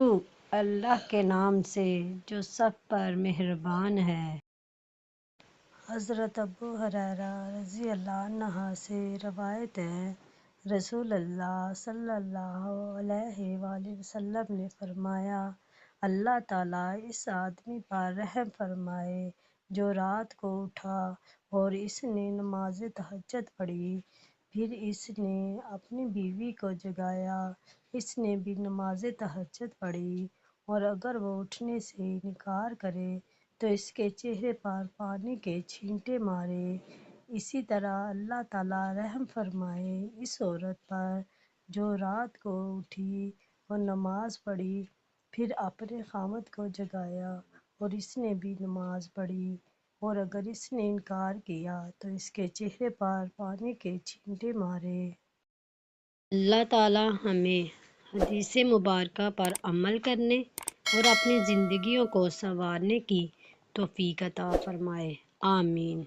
شروع اللہ کے نام سے جو سب پر مہربان ہے۔ حضرت ابو ہریرہ رضی اللہ عنہ سے روایت ہے، رسول اللہ صلی اللہ علیہ وآلہ وسلم نے فرمایا، اللہ تعالیٰ اس آدمی پر رحم فرمائے جو رات کو اٹھا اور اس نے نماز تہجد پڑھی، پھر اس نے اپنی بیوی کو جگایا، اس نے بھی نماز تہجد پڑھی، اور اگر وہ اٹھنے سے انکار کرے تو اس کے چہرے پر پانی کے چھینٹے مارے۔ اسی طرح اللہ تعالیٰ رحم فرمائے اس عورت پر جو رات کو اٹھی اور نماز پڑھی، پھر اپنے خاوند کو جگایا اور اس نے بھی نماز پڑھی، اور اگر اس نے انکار کیا تو اس کے چہرے پر پانی کے چھینٹے مارے۔ اللہ تعالیٰ ہمیں حدیث مبارکہ پر عمل کرنے اور اپنی زندگیوں کو سنوارنے کی توفیق عطا فرمائے، آمین۔